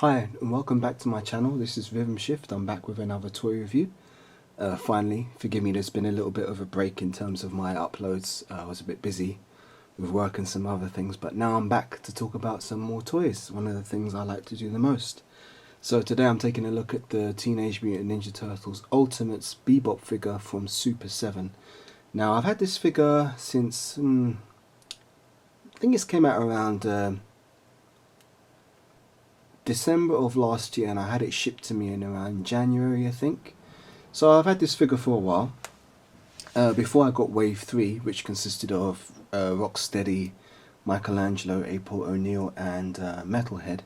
Hi and welcome back to my channel. This is Rhythm Shift. I'm back with another toy review. Finally, forgive me, there's been a little bit of a break in terms of my uploads. I was a bit busy with work and some other things, but now I'm back to talk about some more toys, one of the things I like to do the most. So today I'm taking a look at the Teenage Mutant Ninja Turtles Ultimates Bebop figure from Super 7. Now I've had this figure since, I think it's came out around December of last year, and I had it shipped to me in around January, I think. So I've had this figure for a while. Before I got Wave 3, which consisted of Rocksteady, Michelangelo, April O'Neil, and Metalhead.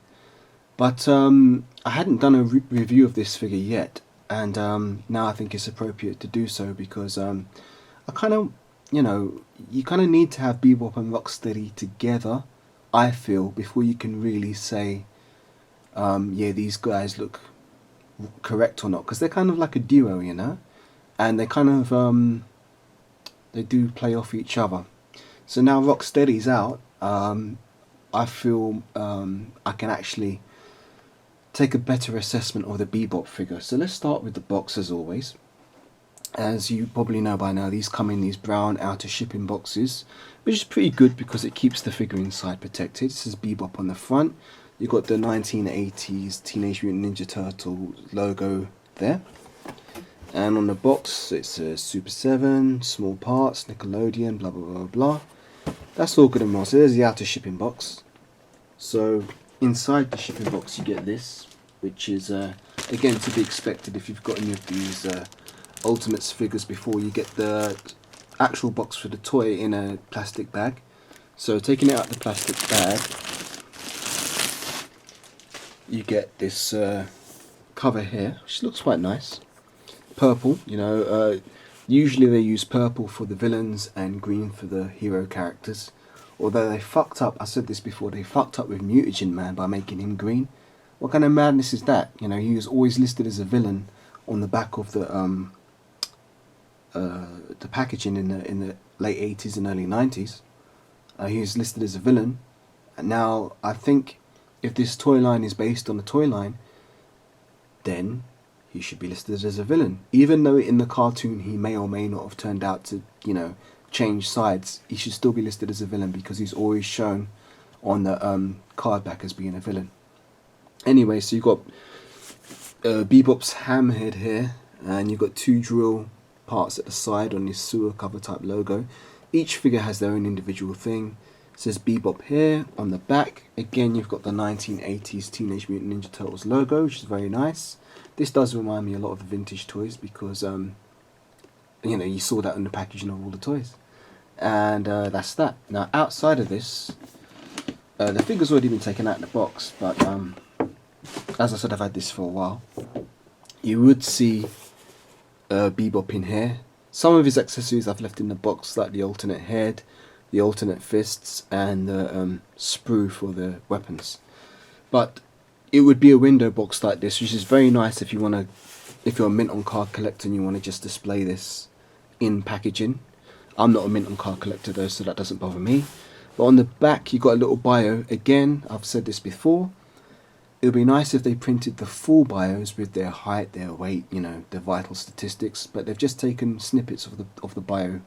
But I hadn't done a review of this figure yet, and now I think it's appropriate to do so because I kind of, you kind of need to have Bebop and Rocksteady together, I feel, before you can really say, yeah, these guys look correct or not, because they're kind of like a duo, and they kind of they do play off each other. So now Rocksteady's out, I feel I can actually take a better assessment of the Bebop figure. So let's start with the box as always. As you probably know by now, these come in these brown outer shipping boxes, which is pretty good because it keeps the figure inside protected. This is Bebop on the front. You've got the 1980s Teenage Mutant Ninja Turtle logo there. And on the box, it's a Super 7, small parts, Nickelodeon, blah, blah, blah, blah. That's all good and well. So there's the outer shipping box. So inside the shipping box, you get this, which is, again, to be expected if you've got any of these Ultimates figures before. You get the actual box for the toy in a plastic bag. So taking it out of the plastic bag, you get this cover here, which looks quite nice. Purple, usually they use purple for the villains and green for the hero characters. Although they fucked up, I said this before, they fucked up with Mutagen Man by making him green. What kind of madness is that? He was always listed as a villain on the back of the packaging in the late 80s and early 90s. He was listed as a villain. And now I think if this toy line is based on a toy line, then he should be listed as a villain. Even though in the cartoon he may or may not have turned out to, change sides, he should still be listed as a villain because he's always shown on the card back as being a villain. Anyway, so you've got Bebop's hammerhead here, and you've got two drill parts at the side on this sewer cover type logo. Each figure has their own individual thing. It says Bebop here on the back. Again, you've got the 1980s Teenage Mutant Ninja Turtles logo, which is very nice. This does remind me a lot of the vintage toys because, you saw that on the packaging of all the toys. And that's that. Now, outside of this, the figure's already been taken out of the box, but as I said, I've had this for a while. You would see Bebop in here. Some of his accessories I've left in the box, like the alternate head, the alternate fists, and the sprue for the weapons. But it would be a window box like this, which is very nice if you're a mint on card collector and you want to just display this in packaging. I'm not a mint on card collector though, so that doesn't bother me. But on the back, you've got a little bio. Again, I've said this before. It would be nice if they printed the full bios with their height, their weight, their vital statistics. But they've just taken snippets of the bio.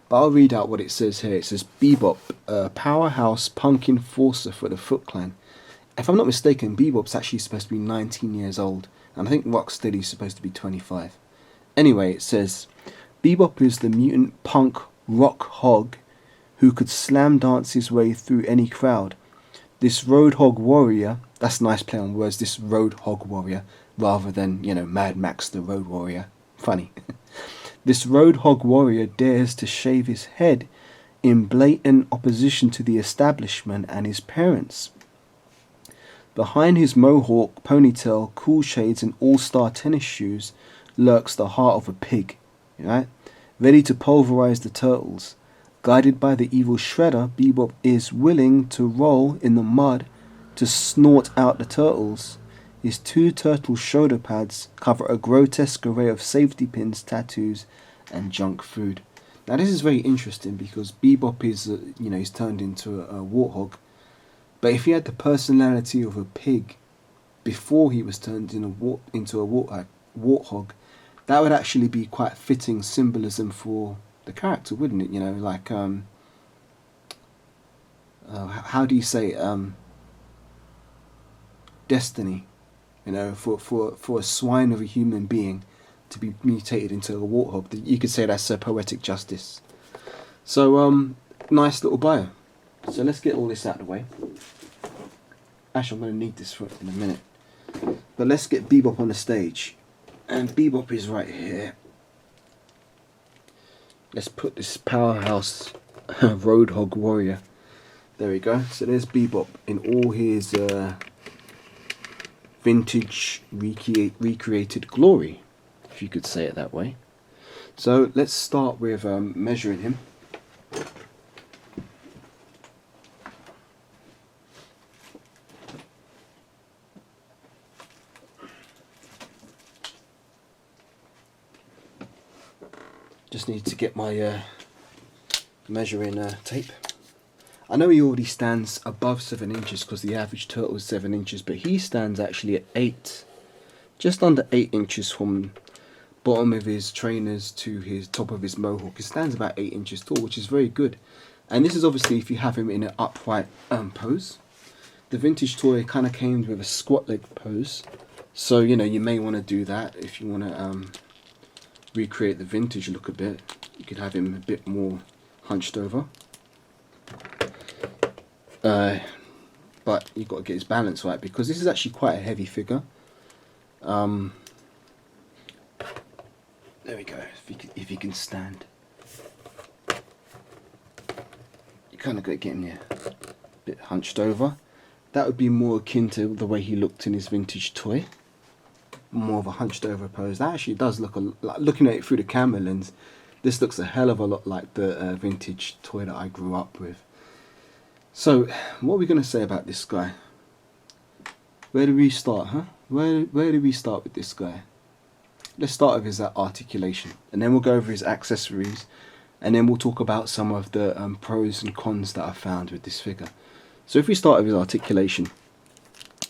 But I'll read out what it says here. It says Bebop, powerhouse punk enforcer for the Foot Clan. If I'm not mistaken, Bebop's actually supposed to be 19 years old, and I think Rocksteady's supposed to be 25. Anyway, it says, Bebop is the mutant punk rock hog who could slam dance his way through any crowd. This roadhog warrior, that's a nice play on words, this roadhog warrior, rather than, Mad Max the Road Warrior. Funny. This roadhog warrior dares to shave his head in blatant opposition to the establishment and his parents. Behind his mohawk, ponytail, cool shades, and all-star tennis shoes lurks the heart of a pig, right? Ready to pulverize the turtles. Guided by the evil Shredder, Bebop is willing to roll in the mud to snort out the turtles. His two turtle shoulder pads cover a grotesque array of safety pins, tattoos, and junk food. Now this is very interesting because Bebop is, he's turned into a warthog. But if he had the personality of a pig, before he was turned into a warthog, that would actually be quite fitting symbolism for the character, wouldn't it? You know, like how do you say destiny? You know, for a swine of a human being to be mutated into a warthog, you could say that's a poetic justice. So nice little bio. So let's get all this out of the way. Actually, I'm going to need this for in a minute. But let's get Bebop on the stage. And Bebop is right here. Let's put this powerhouse Roadhog warrior. There we go. So there's Bebop in all his vintage recreated glory, if you could say it that way. So let's start with measuring him. Just need to get my measuring tape. I know he already stands above 7 inches because the average turtle is 7 inches, but he stands actually at 8, just under 8 inches from bottom of his trainers to his top of his mohawk. He stands about 8 inches tall, which is very good. And this is obviously if you have him in an upright pose. The vintage toy kind of came with a squat leg pose, so you know, you may want to do that if you want to recreate the vintage look a bit. You could have him a bit more hunched over. But you've got to get his balance right because this is actually quite a heavy figure. There we go. If he can stand, you kind of got to get him there, a bit hunched over. That would be more akin to the way he looked in his vintage toy. More of a hunched over pose. That actually does look like, looking at it through the camera lens, this looks a hell of a lot like the vintage toy that I grew up with. So, what are we going to say about this guy? Where do we start, huh? Where do we start with this guy? Let's start with his articulation, and then we'll go over his accessories, and then we'll talk about some of the pros and cons that I found with this figure. So if we start with his articulation,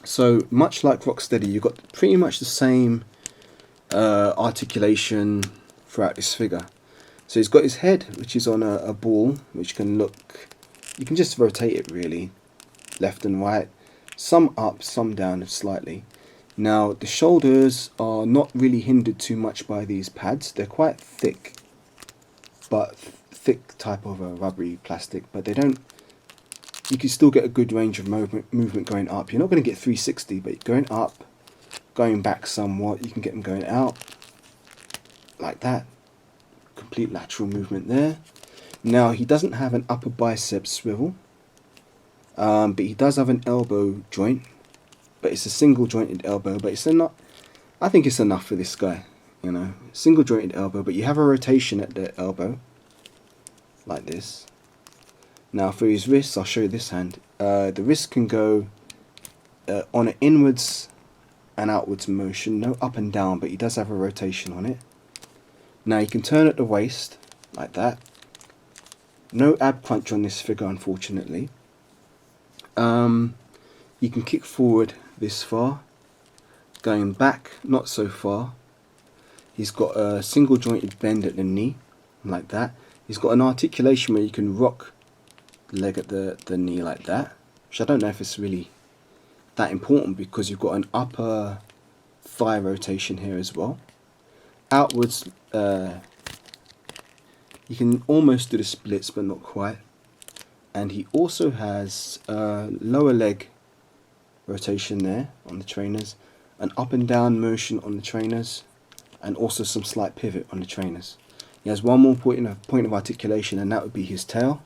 so much like Rocksteady, you've got pretty much the same articulation throughout this figure. So he's got his head, which is on a ball, which can look, you can just rotate it really, left and right, some up, some down slightly. Now the shoulders are not really hindered too much by these pads. They're quite thick, but thick type of a rubbery plastic, but they don't, you can still get a good range of movement going up. You're not going to get 360, but going up, going back somewhat, you can get them going out like that. Complete lateral movement there. Now he doesn't have an upper bicep swivel, but he does have an elbow joint, but it's a single jointed elbow, but it's enough. I think it's enough for this guy, you know, single jointed elbow, but you have a rotation at the elbow like this. Now for his wrists, I'll show you this hand. The wrist can go on an inwards and outwards motion, no up and down, but he does have a rotation on it. Now you can turn at the waist like that. No ab crunch on this figure, unfortunately. You can kick forward this far, going back not so far. He's got a single jointed bend at the knee like that. He's got an articulation where you can rock the leg at the knee like that, which I don't know if it's really that important because you've got an upper thigh rotation here as well. Outwards, you can almost do the splits but not quite. And he also has lower leg rotation there on the trainers, an up and down motion on the trainers, and also some slight pivot on the trainers. He has one more point of articulation, and that would be his tail.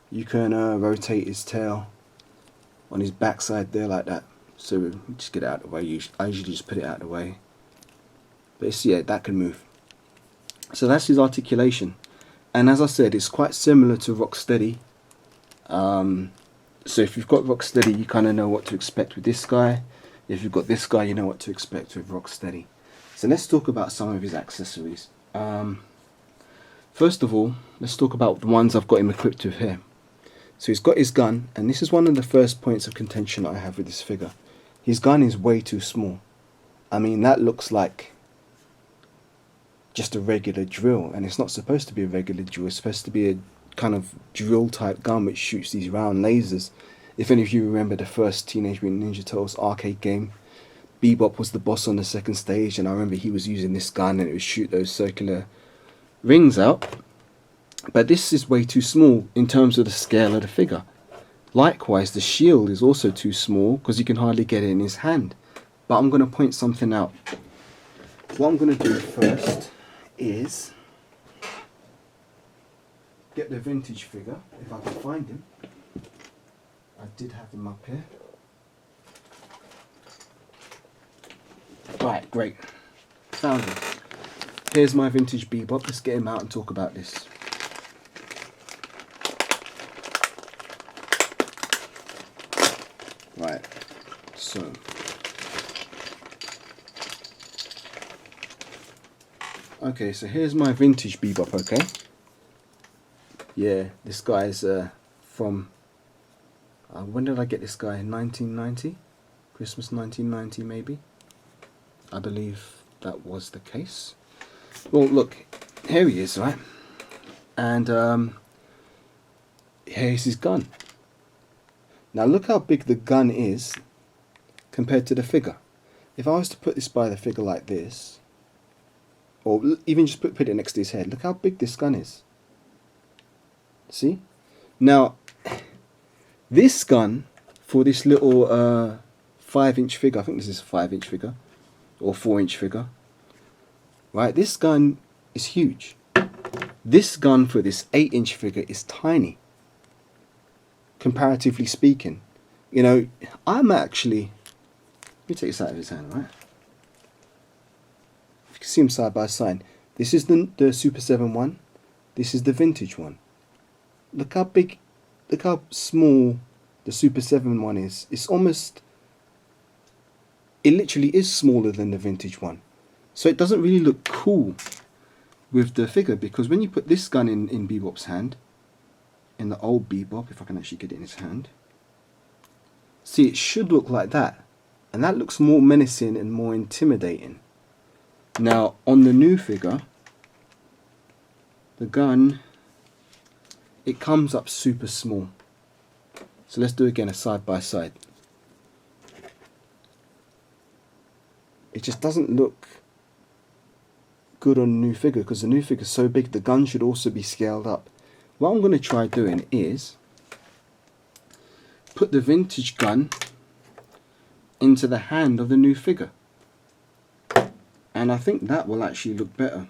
You can rotate his tail on his backside there like that. So just get it out of the way. I usually just put it out of the way. But it's, yeah, that can move. So that's his articulation. And as I said, it's quite similar to Rocksteady. So if you've got Rocksteady, you kind of know what to expect with this guy. If you've got this guy, you know what to expect with Rocksteady. So let's talk about some of his accessories. First of all, let's talk about the ones I've got him equipped with here. So he's got his gun, and this is one of the first points of contention I have with this figure. His gun is way too small. I mean, that looks like just a regular drill, and it's not supposed to be a regular drill. It's supposed to be a kind of drill type gun which shoots these round lasers. If any of you remember the first Teenage Mutant Ninja Turtles arcade game, Bebop was the boss on the second stage, and I remember he was using this gun and it would shoot those circular rings out. But this is way too small in terms of the scale of the figure. Likewise, the shield is also too small because you can hardly get it in his hand. But I'm going to point something out. What I'm going to do first is get the vintage figure, if I can find him. I did have him up here. Right, great. Found him. Here's my vintage Bebop. Let's get him out and talk about this. Right, so okay, so here's my vintage Bebop, okay? Yeah, this guy's from when did I get this guy? 1990? Christmas 1990 maybe? I believe that was the case. Well, look, here he is, right? And here's his gun. Now look how big the gun is compared to the figure. If I was to put this by the figure like this, or even just put it next to his head, look how big this gun is. See? Now, this gun, for this little 5-inch figure, I think this is a 5-inch figure, or 4-inch figure, right? This gun is huge. This gun for this 8-inch figure is tiny, comparatively speaking. You know, I'm actually, let me take this out of his hand, right? You can see them side by side. This is the Super 7 one. This is the vintage one. Look how big, look how small the Super 7 one is. It's almost, it literally is smaller than the vintage one. So it doesn't really look cool with the figure, because when you put this gun in Bebop's hand, in the old Bebop, if I can actually get it in his hand, see, it should look like that. And that looks more menacing and more intimidating. Now, on the new figure, the gun, it comes up super small. So let's do again a side by side. It just doesn't look good on the new figure, because the new figure is so big. The gun should also be scaled up. What I'm going to try doing is put the vintage gun into the hand of the new figure, and I think that will actually look better.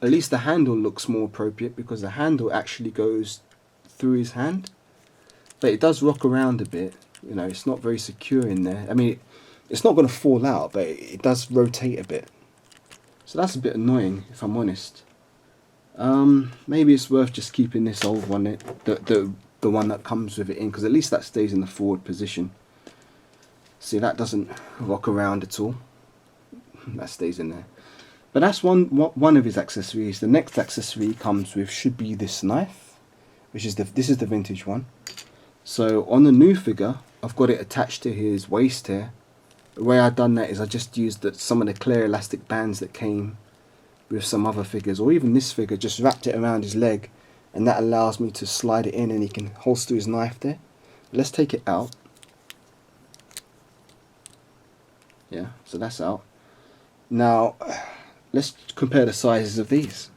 At least the handle looks more appropriate, because the handle actually goes through his hand, but it does rock around a bit. You know, it's not very secure in there. I mean, it's not going to fall out, but it does rotate a bit. So that's a bit annoying, if I'm honest. Maybe it's worth just keeping this old one, the one that comes with it in, because at least that stays in the forward position. See, that doesn't rock around at all. That stays in there. But that's one of his accessories. The next accessory he comes with should be this knife, which is this is the vintage one. So on the new figure, I've got it attached to his waist here. The way I've done that is I just used some of the clear elastic bands that came with some other figures, or even this figure, just wrapped it around his leg, and that allows me to slide it in and he can holster his knife there. Let's take it out. Yeah, so that's out. Now let's compare the sizes of these,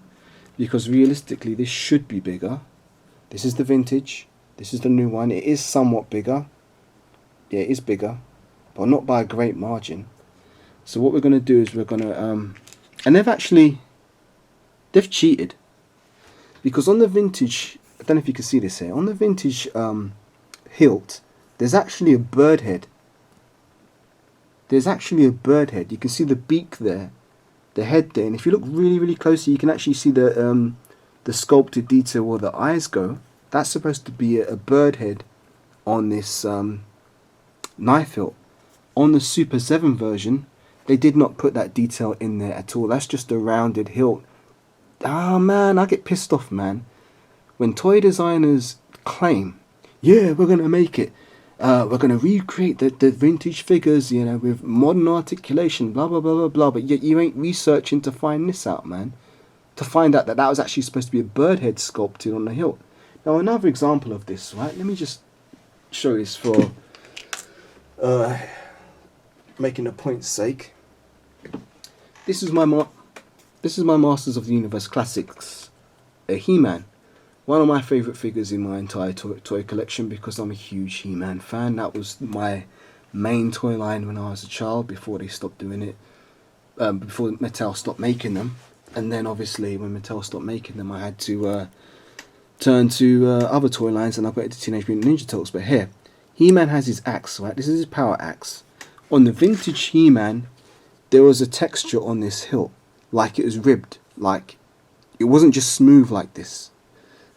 because realistically this should be bigger. This is the vintage, this is the new one. It is somewhat bigger. Yeah, it is bigger, but not by a great margin. So what we're going to do is we're going to and they've cheated, because on the vintage, I don't know if you can see this here, on the vintage hilt, there's actually a bird head. There's actually a bird head. You can see the beak there, the head there, and if you look really, really closely, you can actually see the sculpted detail where the eyes go. That's supposed to be a bird head on this knife hilt. On the Super 7 version, they did not put that detail in there at all. That's just a rounded hilt. Ah, man, I get pissed off, man, when toy designers claim, yeah, we're going to make it, we're going to recreate the vintage figures, you know, with modern articulation, blah, blah, blah, blah, blah. But yet you ain't researching to find this out, man. To find out that that was actually supposed to be a bird head sculpted on the hilt. Now, another example of this, right? Let me just show this for making a point's sake. This is my Masters of the Universe Classics, a He-Man. One of my favourite figures in my entire toy collection because I'm a huge He-Man fan. That was my main toy line when I was a child before they stopped doing it. Before Mattel stopped making them. And then obviously when Mattel stopped making them, I had to turn to other toy lines, and I got into Teenage Mutant Ninja Turtles. But here, He-Man has his axe, right? This is his power axe. On the vintage He-Man, there was a texture on this hilt, like it was ribbed. Like, it wasn't just smooth like this.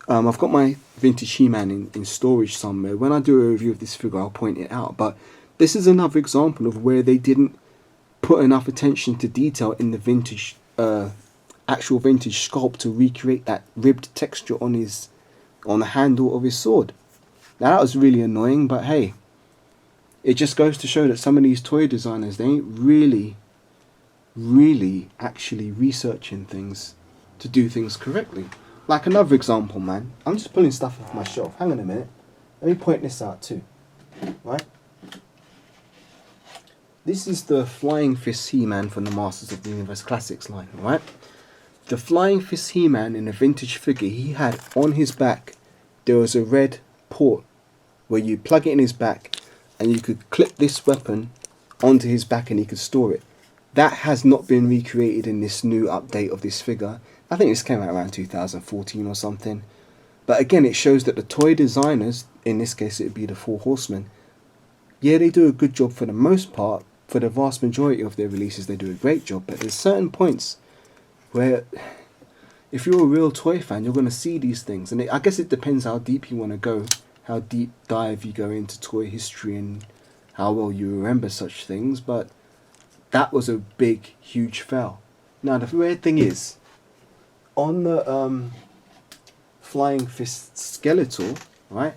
I've got my vintage He-Man in storage somewhere. When I do a review of this figure, I'll point it out. But this is another example of where they didn't put enough attention to detail in the vintage, actual vintage sculpt to recreate that ribbed texture on the handle of his sword. Now that was really annoying, but hey, it just goes to show that some of these toy designers, they ain't really actually researching things to do things correctly. Like another example, man. I'm just pulling stuff off my shelf. Hang on a minute. Let me point this out too. Right? This is the Flying Fist He-Man from the Masters of the Universe Classics line, right? The Flying Fist He-Man in a vintage figure, he had on his back, there was a red port where you plug it in his back and you could clip this weapon onto his back and he could store it. That has not been recreated in this new update of this figure. I think this came out around 2014 or something. But again, it shows that the toy designers, in this case it would be the Four Horsemen, yeah, they do a good job for the most part. For the vast majority of their releases, they do a great job. But there's certain points where, if you're a real toy fan, you're going to see these things. And I guess it depends how deep you want to go, how deep dive you go into toy history and how well you remember such things. But that was a big, huge fail. Now, the weird thing is, on the Flying Fist Skeletor, right,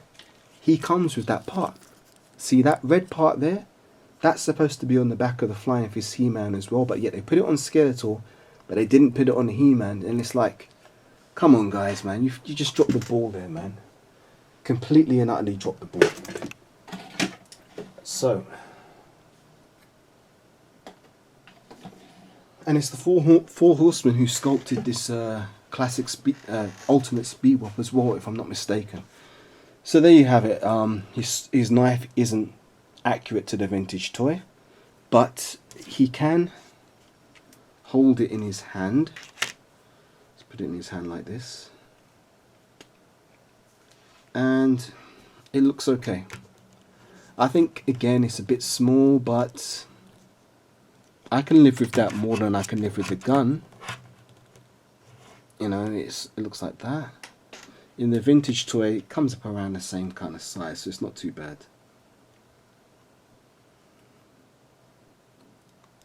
he comes with that part. See that red part there? That's supposed to be on the back of the Flying Fist He-Man as well, but yet they put it on Skeletor, but they didn't put it on the He-Man, and it's like, come on guys, man, you just dropped the ball there, man. Completely and utterly dropped the ball. So, and it's the four horsemen who sculpted this classic ultimate Bebop as well, if I'm not mistaken. So there you have it. His knife isn't accurate to the vintage toy, but he can hold it in his hand. Let's put it in his hand like this, and it looks okay. I think again it's a bit small, but I can live with that more than I can live with the gun. You know, it looks like that. In the vintage toy, it comes up around the same kind of size, so it's not too bad.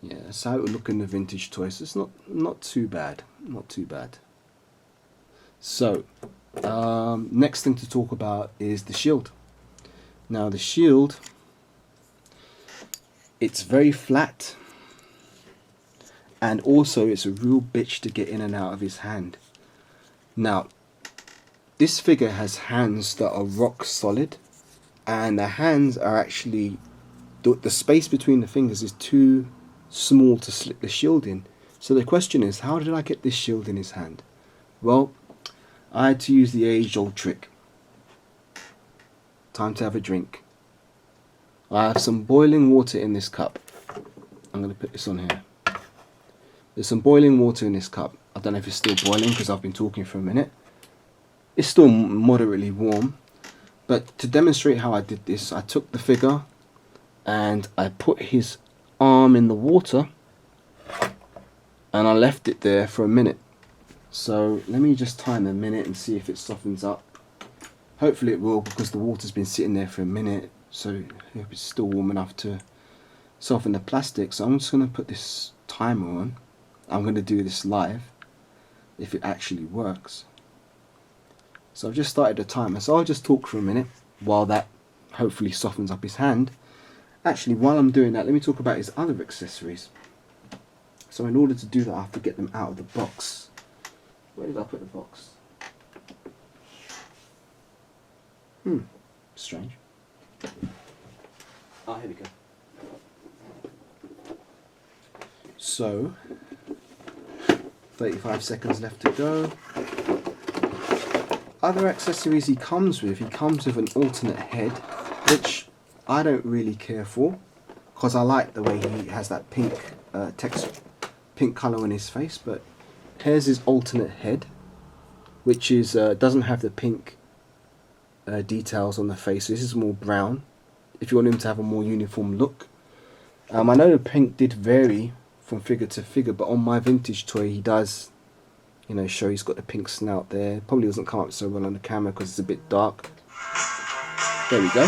Yeah, that's how it would look in the vintage toy, so it's not too bad. Not too bad. So, next thing to talk about is the shield. Now the shield, it's very flat, and also it's a real bitch to get in and out of his hand. Now, this figure has hands that are rock solid, and the hands are actually, the space between the fingers is too small to slip the shield in. So the question is, how did I get this shield in his hand? Well, I had to use the age-old trick. Time to have a drink. I have some boiling water in this cup. I'm going to put this on here. There's some boiling water in this cup. I don't know if it's still boiling because I've been talking for a minute. It's still moderately warm, but to demonstrate how I did this, I took the figure and I put his arm in the water and I left it there for a minute. So let me just time a minute and see if it softens up. Hopefully it will, because the water's been sitting there for a minute, so I hope it's still warm enough to soften the plastic. So I'm just going to put this timer on. I'm going to do this live if it actually works. So I've just started the timer, so I'll just talk for a minute while that hopefully softens up his hand. Actually, while I'm doing that, let me talk about his other accessories. So in order to do that, I have to get them out of the box. Where did I put the box? Strange. Ah, here we go. So, 35 seconds left to go. Other accessories he comes with an alternate head, which I don't really care for, because I like the way he has that pink pink colour on his face. But here's his alternate head, which is doesn't have the pink details on the face. This is more brown. If you want him to have a more uniform look. I know the pink did vary from figure to figure, but on my vintage toy he does, you know, show he's got the pink snout there. Probably doesn't come up so well on the camera because it's a bit dark. There we go.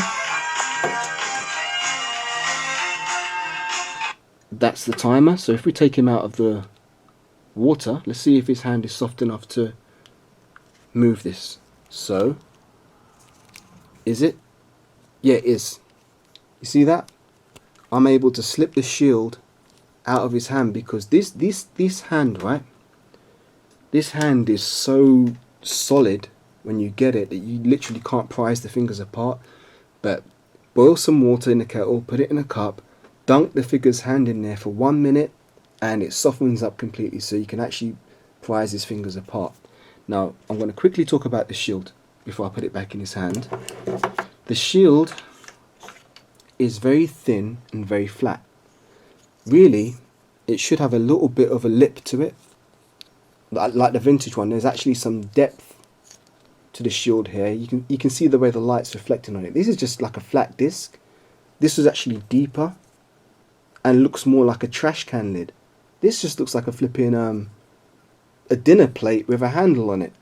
That's the timer. So if we take him out of the water, let's see if his hand is soft enough to move this. So, is it? Yeah, it is. You see that? I'm able to slip the shield out of his hand because this hand, right? This hand is so solid when you get it that you literally can't prise the fingers apart. But boil some water in the kettle, put it in a cup, dunk the figure's hand in there for 1 minute, and it softens up completely so you can actually prise his fingers apart. Now, I'm going to quickly talk about the shield before I put it back in his hand. The shield is very thin and very flat. Really, it should have a little bit of a lip to it. Like the vintage one, there's actually some depth to the shield here. You can see the way the light's reflecting on it. This is just like a flat disc. This is actually deeper and looks more like a trash can lid. This just looks like a flipping a dinner plate with a handle on it,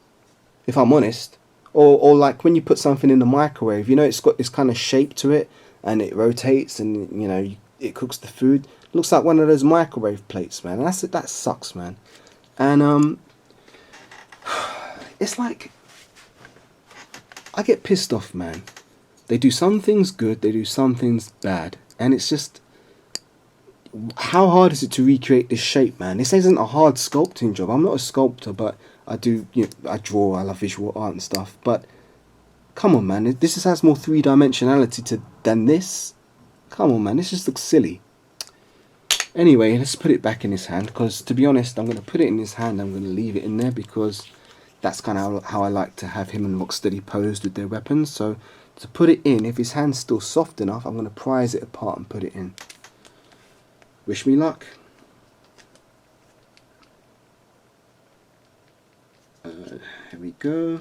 if I'm honest. Or like when you put something in the microwave, you know, it's got this kind of shape to it and it rotates and, you know, it cooks the food. It looks like one of those microwave plates, man. And that sucks, man. And it's like, I get pissed off, man. They do some things good, they do some things bad, and it's just, how hard is it to recreate this shape, man? This isn't a hard sculpting job. I'm not a sculptor, but I do, you know, I draw, I love visual art and stuff. But come on, man, this has more three-dimensionality than this. Come on, man, this just looks silly. Anyway, let's put it back in his hand, because to be honest, I'm going to put it in his hand, I'm going to leave it in there, because that's kind of how I like to have him and Rocksteady posed with their weapons. So to put it in, if his hand's still soft enough, I'm going to prise it apart and put it in. Wish me luck. Here we go.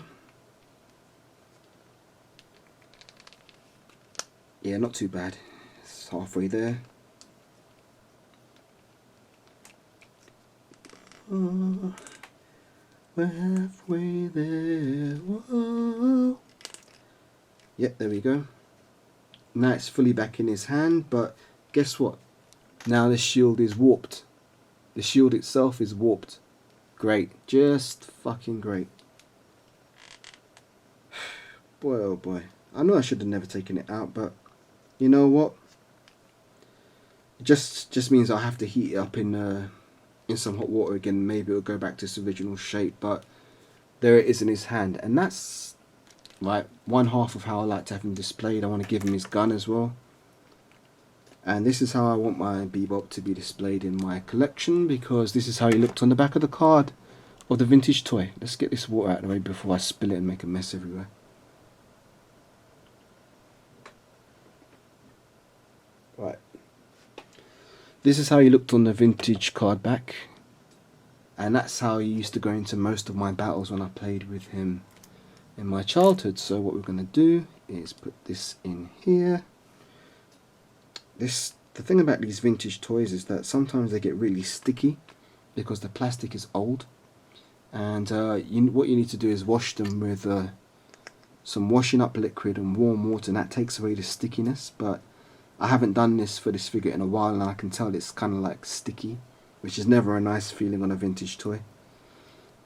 Yeah, not too bad. It's halfway there. Oh, we're halfway there. Whoa. Yep, there we go. Now it's fully back in his hand, but guess what? Now the shield is warped. The shield itself is warped. Great. Just fucking great. Boy, oh boy. I know I should have never taken it out, but you know what? It just means I have to heat it up in some hot water again. Maybe it'll go back to its original shape, but there it is in his hand. And that's right, one half of how I like to have him displayed. I want to give him his gun as well. And this is how I want my Bebop to be displayed in my collection, because this is how he looked on the back of the card of the vintage toy. Let's get this water out of the way before I spill it and make a mess everywhere. Right. This is how he looked on the vintage card back. And that's how he used to go into most of my battles when I played with him in my childhood. So what we're going to do is put this in here. The thing about these vintage toys is that sometimes they get really sticky because the plastic is old, and what you need to do is wash them with some washing up liquid and warm water, and that takes away the stickiness. But I haven't done this for this figure in a while, and I can tell it's kind of like sticky, which is never a nice feeling on a vintage toy.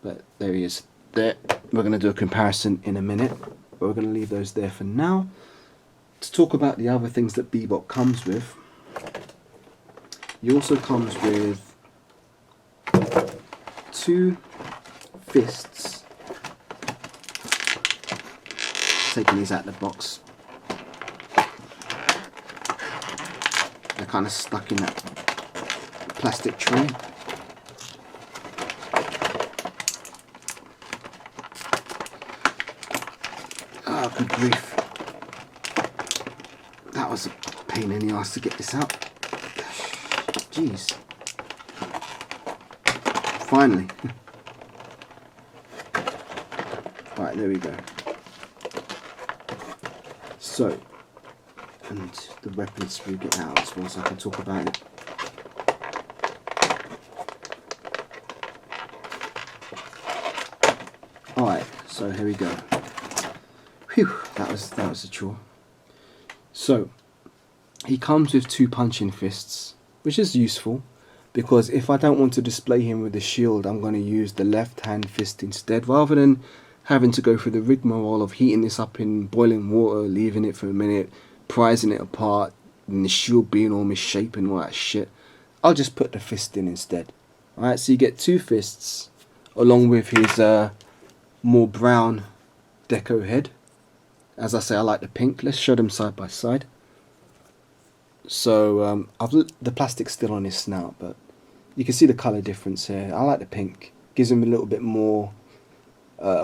But there he is. There. We're going to do a comparison in a minute, but we're going to leave those there for now. to talk about the other things that Bebop comes with, he also comes with 2 fists. Taking these out of the box. They're kind of stuck in that plastic tray. Oh, good grief. That was a pain in the ass to get this out. Jeez. Finally. Right, there we go. So, and the weapon sprue get out as well, so I can talk about it. Alright, so here we go. Whew, that was a chore. So, he comes with 2 punching fists, which is useful, because if I don't want to display him with a shield, I'm going to use the left hand fist instead, rather than having to go through the rigmarole of heating this up in boiling water, leaving it for a minute, prizing it apart, and the shield being all misshapen and all that shit. I'll just put the fist in instead. Alright, so you get 2 fists, along with his more brown deco head. As I say, I like the pink. Let's show them side by side. So the plastic's still on his snout, but you can see the colour difference here. I like the pink. Gives him a little bit more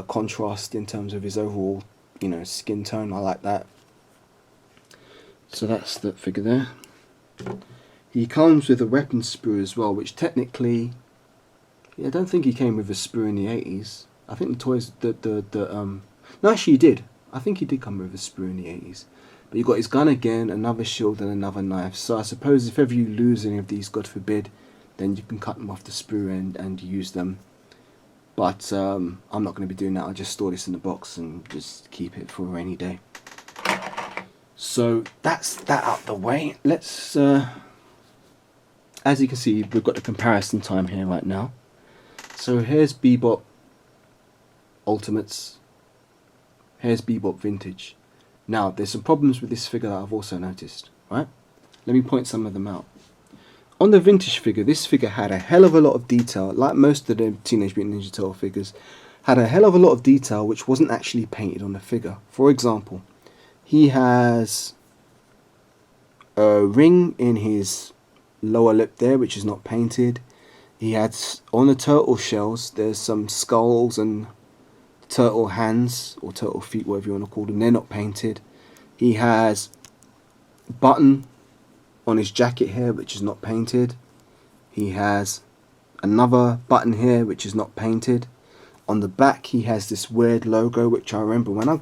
contrast in terms of his overall, skin tone. I like that. So that's the figure there. He comes with a weapon sprue as well, which technically, I don't think he came with a sprue in the 80s. I think the toys, no, actually he did. I think he did come with a sprue in the 80s. But you've got his gun again, another shield and another knife. So I suppose if ever you lose any of these, God forbid, then you can cut them off the sprue and use them. But I'm not going to be doing that. I'll just store this in the box and just keep it for a rainy day. So that's that out the way. Let's, as you can see, we've got the comparison time here right now. So here's Bebop Ultimates. Here's Bebop Vintage. Now, there's some problems with this figure that I've also noticed, right? Let me point some of them out. On the vintage figure, this figure had a hell of a lot of detail, like most of the Teenage Mutant Ninja Turtle figures, had a hell of a lot of detail which wasn't actually painted on the figure. For example, he has a ring in his lower lip there, which is not painted. He has, on the turtle shells, there's some skulls and turtle hands, or turtle feet, whatever you want to call them. They're not painted. He has a button on his jacket here, which is not painted. He has another button here, which is not painted. On the back, he has this weird logo, which I remember when I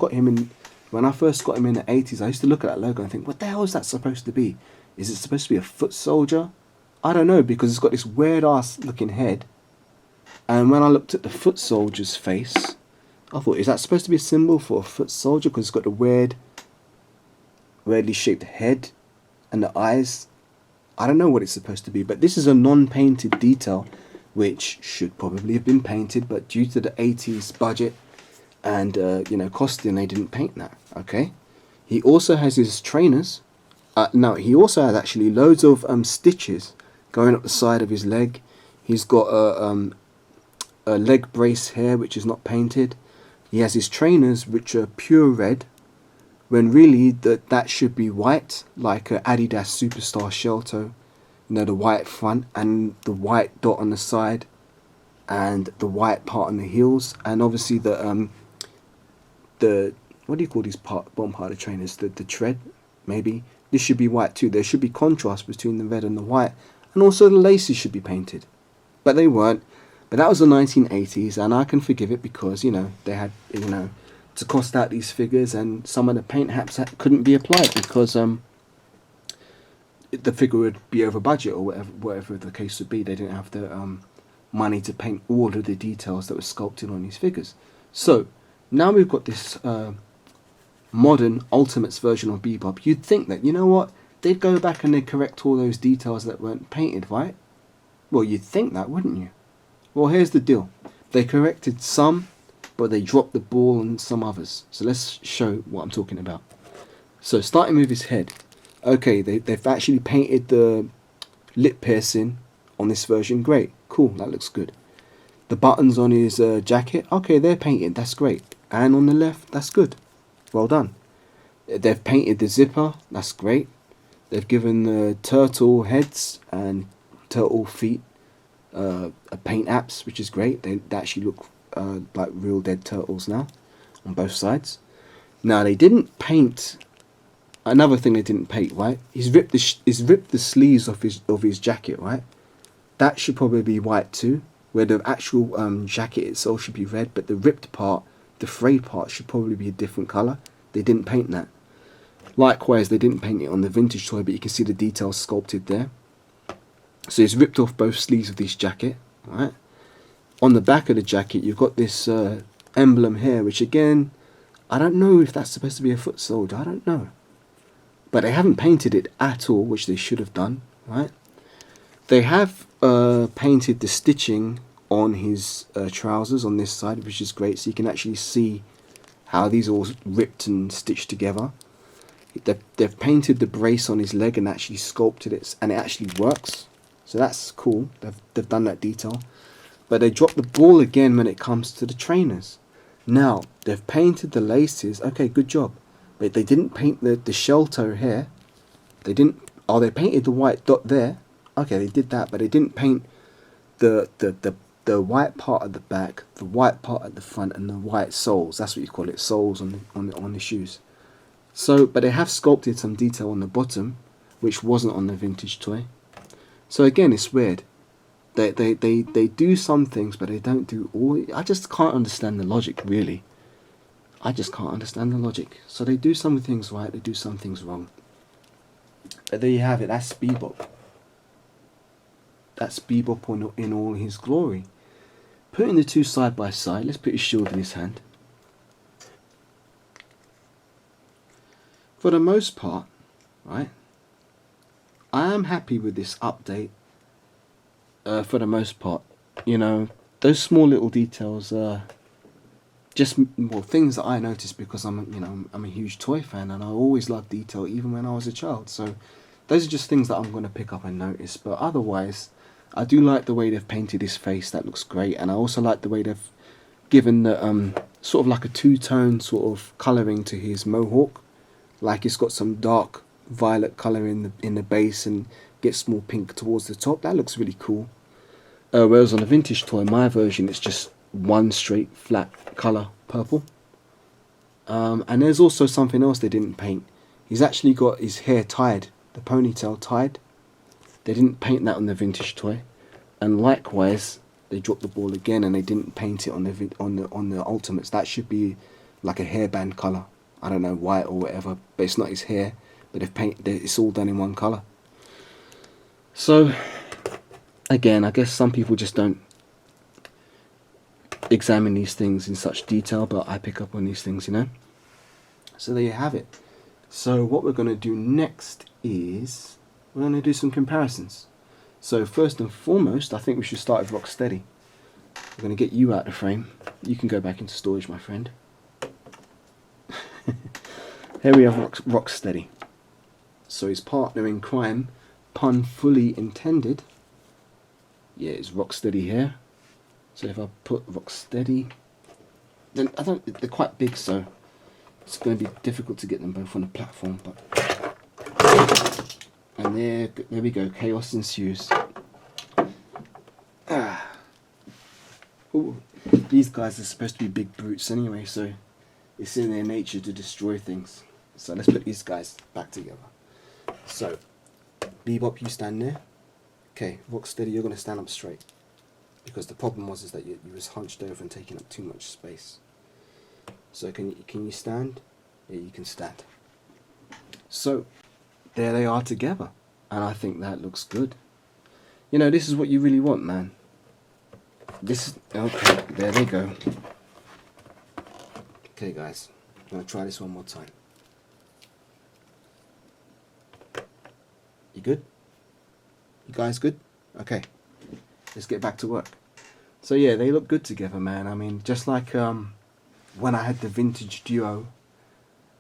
first got him in the 80s, I used to look at that logo and think, what the hell is that supposed to be? Is it supposed to be a foot soldier? I don't know, because it's got this weird ass looking head. And when I looked at the foot soldier's face, I thought, is that supposed to be a symbol for a foot soldier? Because it's got the weirdly shaped head and the eyes. I don't know what it's supposed to be, but this is a non-painted detail, which should probably have been painted, but due to the 80s budget and costing, they didn't paint that. Okay. He also has his trainers. No, he also has actually loads of stitches going up the side of his leg. He's got a leg brace here, which is not painted. He has his trainers, which are pure red, when really that should be white, like a Adidas Superstar shell toe. The white front and the white dot on the side, and the white part on the heels, and obviously the what do you call these bottom part of the trainers? The tread, maybe. This should be white too. There should be contrast between the red and the white, and also the laces should be painted, but they weren't. But that was the 1980s, and I can forgive it because, they had, to cost out these figures, and some of the paint perhaps couldn't be applied because the figure would be over budget, or whatever the case would be. They didn't have the money to paint all of the details that were sculpted on these figures. So now we've got this modern Ultimates version of Bebop. You'd think that, they'd go back and they'd correct all those details that weren't painted, right? Well, you'd think that, wouldn't you? Well, here's the deal. They corrected some, but they dropped the ball on some others. So let's show what I'm talking about. So starting with his head. Okay, they've actually painted the lip piercing on this version. Great, cool, that looks good. The buttons on his jacket, okay, they're painted, that's great. And on the left, that's good, well done. They've painted the zipper, that's great. They've given the turtle heads and turtle feet paint apps, which is great. They actually look like real dead turtles now on both sides. Now they didn't paint. Another thing they didn't paint, right? He's ripped the sleeves off his jacket, right? That should probably be white too. Where the actual jacket itself should be red, but the ripped part, the frayed part, should probably be a different color. They didn't paint that. Likewise, they didn't paint it on the vintage toy, but you can see the details sculpted there. So he's ripped off both sleeves of this jacket, right? On the back of the jacket, you've got this emblem here, which again, I don't know if that's supposed to be a foot soldier. I don't know. But they haven't painted it at all, which they should have done, right? They have painted the stitching on his trousers on this side, which is great. So you can actually see how these are all ripped and stitched together. They've painted the brace on his leg and actually sculpted it, and it actually works. So that's cool. They've done that detail. But they dropped the ball again when it comes to the trainers. Now, they've painted the laces. Okay, good job. But they didn't paint the shell toe here. They didn't. Oh, they painted the white dot there. Okay, they did that, but they didn't paint the white part at the back, the white part at the front, and the white soles. That's what you call it, soles on the shoes. So, but they have sculpted some detail on the bottom, which wasn't on the vintage toy. So again, it's weird. They do some things, but they don't do all. I just can't understand the logic, really. I just can't understand the logic. So they do some things right, they do some things wrong. But there you have it. That's Bebop. That's Bebop in all his glory. Putting the two side by side, let's put his shield in his hand. For the most part, right, I am happy with this update. For the most part, you know, those small little details are just things that I noticed because I'm a huge toy fan and I always loved detail even when I was a child. So those are just things that I'm going to pick up and notice. But otherwise, I do like the way they've painted his face. That looks great, and I also like the way they've given the sort of like a two-tone sort of colouring to his mohawk. Like it's got some dark violet colour in the base and gets more pink towards the top. That looks really cool. Whereas on the vintage toy, my version, it's just one straight flat colour purple. And there's also something else they didn't paint. He's actually got his hair tied, the ponytail tied. They didn't paint that on the vintage toy. And likewise, they dropped the ball again and they didn't paint it on the Ultimates. That should be like a hairband colour. I don't know, white or whatever, but it's not his hair. But it's all done in one colour. So again, I guess some people just don't examine these things in such detail, but I pick up on these things, you know. So there you have it. So what we're going to do next is we're going to do some comparisons. So first and foremost, I think we should start with Rocksteady. We're going to get you out of the frame. You can go back into storage, my friend. Here we have Rocksteady. So his partner in crime, pun fully intended. Yeah, it's Rocksteady here. So if I put Rocksteady, then they're quite big, so it's going to be difficult to get them both on the platform. But and there we go. Chaos ensues. Ooh, these guys are supposed to be big brutes anyway, so it's in their nature to destroy things. So let's put these guys back together. So Bebop, you stand there. Okay, Rocksteady, you're going to stand up straight. Because the problem was that you was hunched over and taking up too much space. So can you stand? Yeah, you can stand. So there they are together, and I think that looks good. You know, this is what you really want, man. This is okay. There they go. Okay, guys, I'm gonna try this one more time. You good? You guys good? Okay. Let's get back to work. So yeah, they look good together, man. I mean, just like when I had the vintage duo,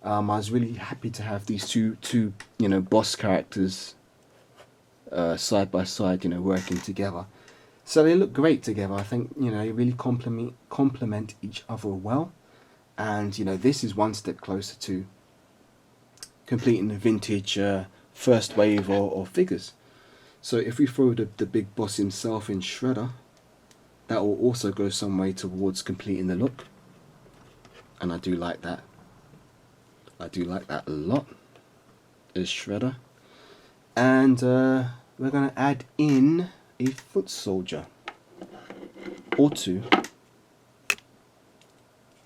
I was really happy to have these two you know, boss characters side by side, you know, working together. So they look great together. I think, you know, they really complement each other well. And, you know, this is one step closer to completing the vintage first wave of figures. So if we throw the big boss himself in Shredder, that will also go some way towards completing the look. And I do like that. I do like that a lot. Is Shredder. And we're going to add in a foot soldier or two.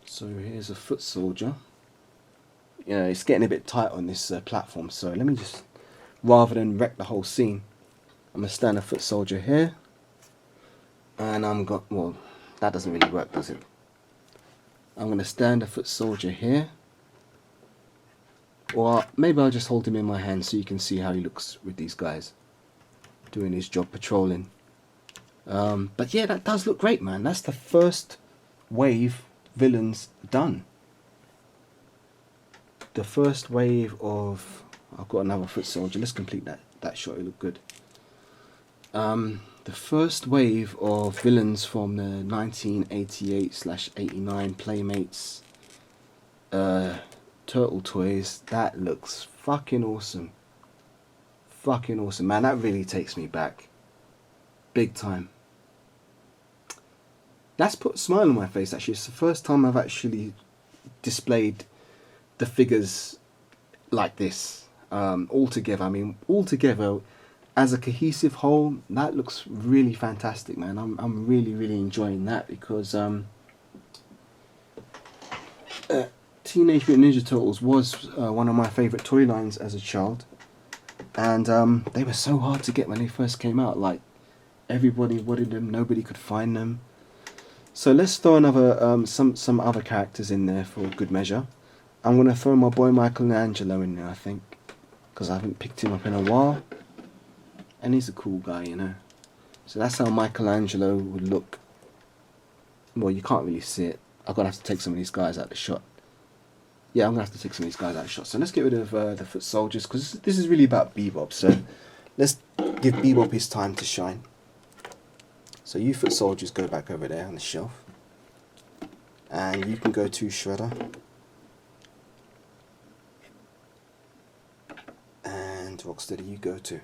So here's a foot soldier. You know, it's getting a bit tight on this platform, so let me just, rather than wreck the whole scene, I'm going to stand a foot soldier here. And well, that doesn't really work, does it? I'm going to stand a foot soldier here. Or maybe I'll just hold him in my hand so you can see how he looks with these guys doing his job patrolling. But yeah, that does look great, man. That's the first wave villains done. The first wave of... I've got another foot soldier. Let's complete that shot. It looked good. The first wave of villains from the 1988/89 Playmates Turtle toys. That looks fucking awesome. Fucking awesome, man. That really takes me back. Big time. That's put a smile on my face, actually. It's the first time I've actually displayed the figures like this. All together. I mean, all together as a cohesive whole, that looks really fantastic, man. I'm really, really enjoying that because Teenage Mutant Ninja Turtles was one of my favourite toy lines as a child. And they were so hard to get when they first came out. Like, everybody wanted them, nobody could find them. So let's throw another some other characters in there for good measure. I'm going to throw my boy Michelangelo in there, I think, because I haven't picked him up in a while. And he's a cool guy, you know. So that's how Michelangelo would look. Well, you can't really see it. I'm going to have to take some of these guys out of the shot. Yeah, I'm going to have to take some of these guys out of the shot. So let's get rid of the foot soldiers, because this is really about Bebop. So let's give Bebop his time to shine. So you foot soldiers go back over there on the shelf. And you can go to Shredder. And Rocksteady, you go to.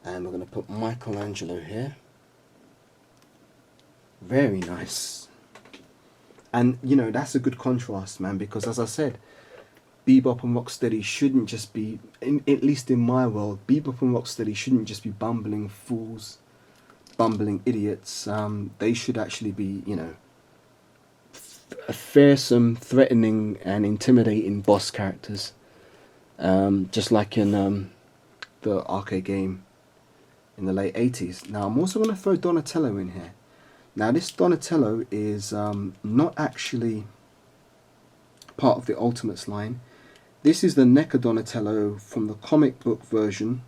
And we're going to put Michelangelo here. Very nice. And, you know, that's a good contrast, man, because as I said, Bebop and Rocksteady shouldn't just be, at least in my world, Bebop and Rocksteady shouldn't just be bumbling fools, bumbling idiots. They should actually be, you know, fearsome, threatening and intimidating boss characters. Just like in the arcade game in the late 80s. Now, I'm also going to throw Donatello in here. Now, this Donatello is not actually part of the Ultimates line. This is the Neca Donatello from the comic book version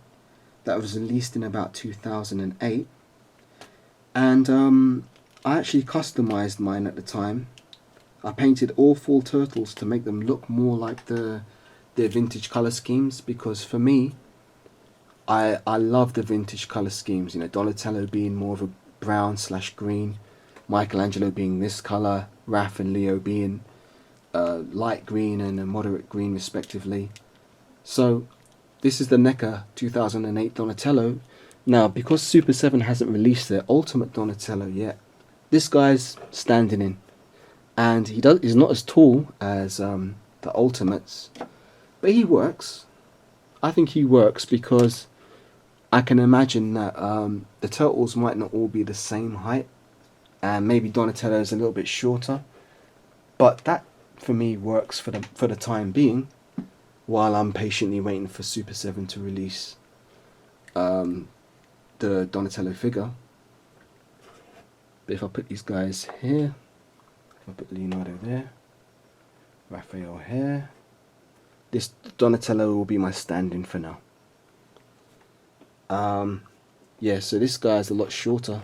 that was released in about 2008. And I actually customized mine at the time. I painted all 4 turtles to make them look more like their vintage color schemes, because for me, I love the vintage color schemes. You know, Donatello being more of a brown/green, Michelangelo being this color, Raph and Leo being light green and a moderate green respectively. So this is the NECA 2008 Donatello. Now, because Super 7 hasn't released their Ultimate Donatello yet, this guy's standing in, and he's not as tall as the Ultimates, but he works. I think he works because I can imagine that the turtles might not all be the same height, and maybe Donatello is a little bit shorter, but that for me works for the time being, while I'm patiently waiting for Super 7 to release the Donatello figure. But if I put these guys here, if I put Leonardo there, Raphael here, this Donatello will be my stand-in for now. Yeah, so this guy's a lot shorter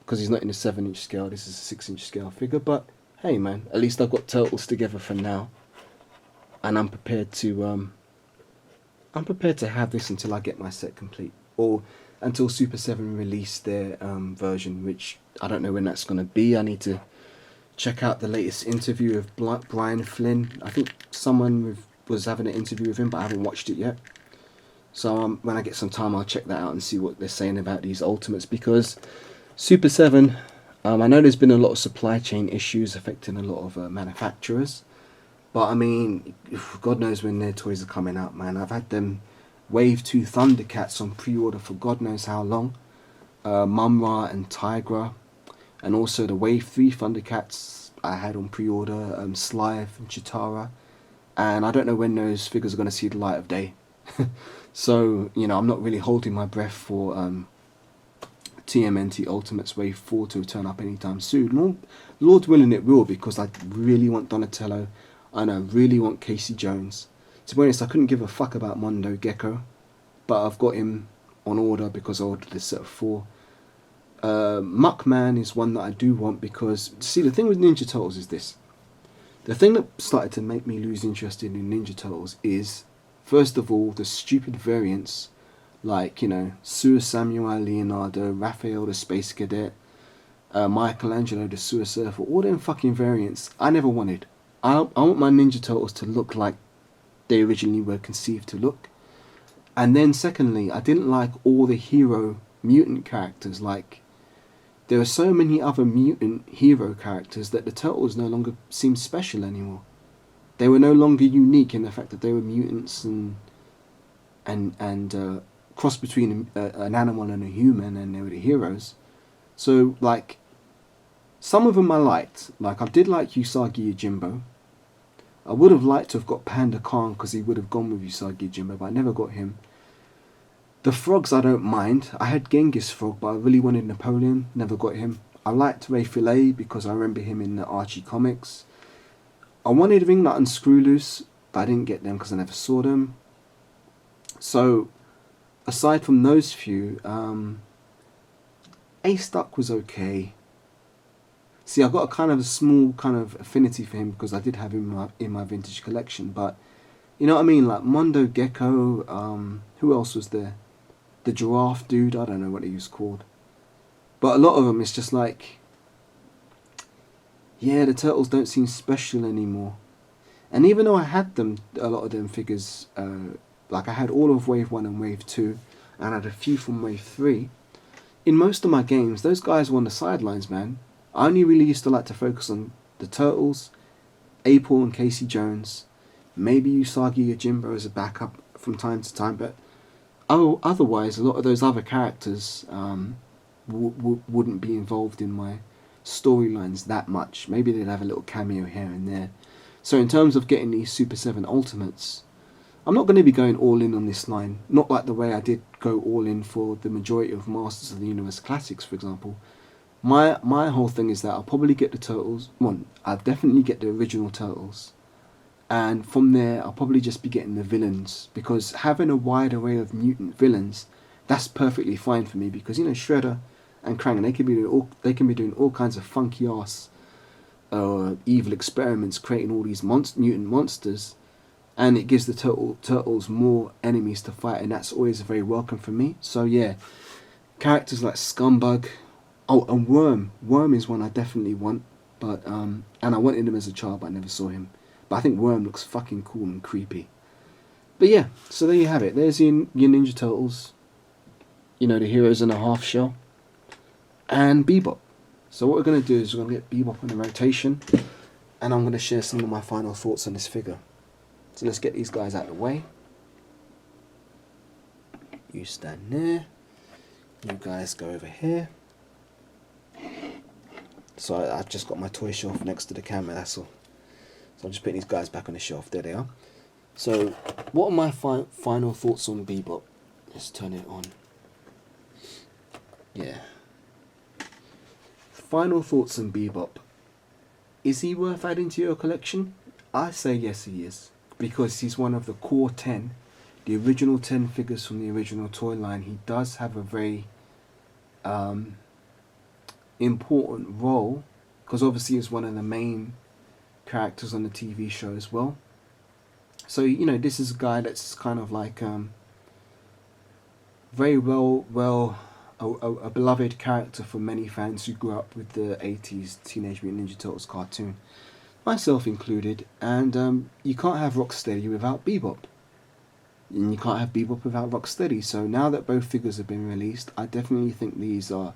because he's not in a 7-inch scale. This is a 6-inch scale figure, but hey man, at least I've got turtles together for now. and I'm prepared to have this until I get my set complete, or until Super 7 release their version, which I don't know when that's going to be. I need to check out the latest interview of Brian Flynn. I think someone was having an interview with him, but I haven't watched it yet. So when I get some time, I'll check that out and see what they're saying about these Ultimates, because Super 7, I know there's been a lot of supply chain issues affecting a lot of manufacturers. But I mean, God knows when their toys are coming out, man. I've had them Wave 2 Thundercats on pre-order for God knows how long. Mumra and Tigra. And also the Wave 3 Thundercats I had on pre-order. Slive and Chitara. And I don't know when those figures are going to see the light of day. So, you know, I'm not really holding my breath for TMNT Ultimates Wave 4 to turn up anytime soon. Lord willing it will, because I really want Donatello. And I really want Casey Jones. To be honest, I couldn't give a fuck about Mondo Gecko, but I've got him on order because I ordered this set of 4. Muckman is one that I do want, because, see, the thing with Ninja Turtles is this. The thing that started to make me lose interest in Ninja Turtles is, first of all, the stupid variants, like, you know, Sue Samuel Leonardo, Raphael the Space Cadet, Michelangelo the Sewer Surfer, all them fucking variants I never wanted. I want my Ninja Turtles to look like they originally were conceived to look. And then secondly, I didn't like all the hero mutant characters. Like, there are so many other mutant hero characters that the Turtles no longer seem special anymore. They were no longer unique in the fact that they were mutants and cross between an animal and a human, and they were the heroes. So, like, some of them I liked. Like, I did like Usagi Yojimbo. I would have liked to have got Panda Khan, because he would have gone with Usagi Yojimbo, but I never got him. The frogs I don't mind. I had Genghis Frog, but I really wanted Napoleon. Never got him. I liked Ray Fillet because I remember him in the Archie comics. I wanted Ringnut and Screwloose, but I didn't get them because I never saw them. So, aside from those few, Ace Duck was okay. See, I got a kind of a small kind of affinity for him because I did have him in my vintage collection. But, you know what I mean? Like Mondo Gecko, who else was there? The giraffe dude, I don't know what he was called. But a lot of them, it's just like, yeah, the Turtles don't seem special anymore. And even though I had them, a lot of them figures, like I had all of Wave 1 and Wave 2, and I had a few from Wave 3, in most of my games, those guys were on the sidelines, man. I only really used to like to focus on the Turtles, April and Casey Jones, maybe Usagi Yojimbo as a backup from time to time, but otherwise a lot of those other characters wouldn't be involved in my storylines that much. Maybe they'd have a little cameo here and there. So in terms of getting these Super 7 Ultimates, I'm not going to be going all in on this line, not like the way I did go all in for the majority of Masters of the Universe Classics, for example. My whole thing is that I'll probably get the Turtles. One, I'll definitely get the original Turtles. And from there, I'll probably just be getting the villains. Because having a wide array of mutant villains, that's perfectly fine for me. Because, you know, Shredder and Krang, they can be doing all kinds of funky ass evil experiments, creating all these mutant monsters. And it gives the Turtles more enemies to fight. And that's always very welcome for me. So, yeah, characters like Scumbug. Oh, and Worm. Worm is one I definitely want, but and I wanted him as a child, but I never saw him. But I think Worm looks fucking cool and creepy. But yeah, so there you have it. There's your Ninja Turtles. You know, the heroes in a half shell. And Bebop. So what we're going to do is we're going to get Bebop in the rotation, and I'm going to share some of my final thoughts on this figure. So let's get these guys out of the way. You stand there. You guys go over here. So I've just got my toy shelf next to the camera, that's all. So I'm just putting these guys back on the shelf. There they are. So what are my final thoughts on Bebop? Let's turn it on. Yeah. Final thoughts on Bebop. Is he worth adding to your collection? I say yes, he is. Because he's one of the core 10. The original 10 figures from the original toy line. He does have a very important role, because obviously he's one of the main characters on the TV show as well. So you know, this is a guy that's kind of like very a beloved character for many fans who grew up with the 80s Teenage Mutant Ninja Turtles cartoon, myself included. And you can't have Rocksteady without Bebop, and you can't have Bebop without Rocksteady. So now that both figures have been released, I definitely think these are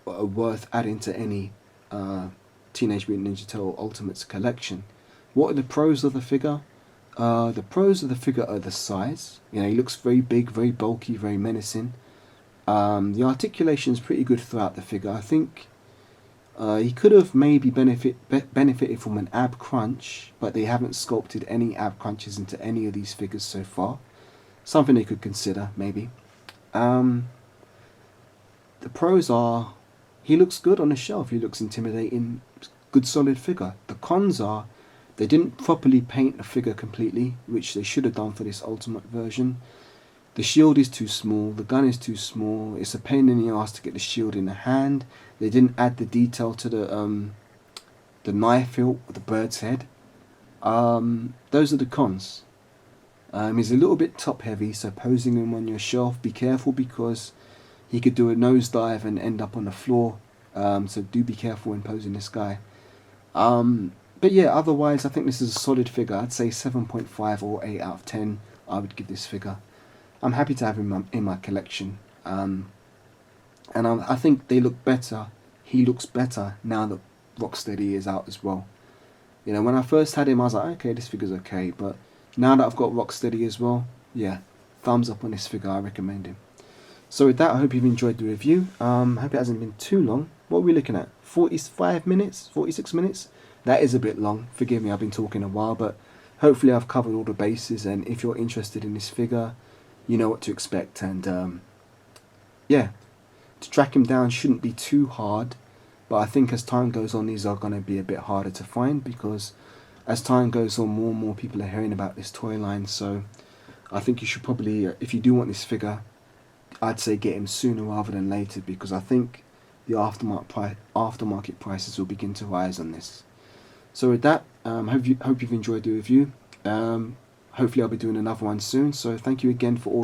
worth adding to any Teenage Mutant Ninja Turtle Ultimates collection. What are the pros of the figure? The pros of the figure are the size. You know, he looks very big, very bulky, very menacing. The articulation is pretty good throughout the figure. I think he could have maybe benefited from an ab crunch, but they haven't sculpted any ab crunches into any of these figures so far. Something they could consider, maybe. The pros are, he looks good on the shelf. He looks intimidating. Good solid figure. The cons are, they didn't properly paint the figure completely, which they should have done for this Ultimate version. The shield is too small, the gun is too small, it's a pain in the ass to get the shield in the hand. They didn't add the detail to the knife hilt or the bird's head. Those are the cons. He's a little bit top heavy, so posing him on your shelf, be careful because he could do a nosedive and end up on the floor. So do be careful when posing this guy. But yeah, otherwise I think this is a solid figure. I'd say 7.5 or 8 out of 10 I would give this figure. I'm happy to have him in my collection. And I think they look better. He looks better now that Rocksteady is out as well. You know, when I first had him, I was like, okay, this figure's okay. But now that I've got Rocksteady as well, yeah, thumbs up on this figure. I recommend him. So with that, I hope you've enjoyed the review. Hope it hasn't been too long. What are we looking at? 45 minutes? 46 minutes? That is a bit long. Forgive me, I've been talking a while. But hopefully I've covered all the bases. And if you're interested in this figure, you know what to expect. And yeah, to track him down shouldn't be too hard. But I think as time goes on, these are going to be a bit harder to find, because as time goes on, more and more people are hearing about this toy line. So I think you should probably, if you do want this figure, I'd say get him sooner rather than later, because I think the aftermarket prices will begin to rise on this. So with that, hope you've enjoyed the review. Hopefully I'll be doing another one soon. So thank you again for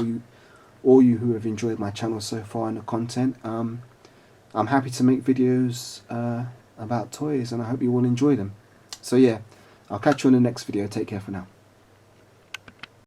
all you who have enjoyed my channel so far and the content. I'm happy to make videos about toys, and I hope you all enjoy them. So yeah, I'll catch you in the next video. Take care for now.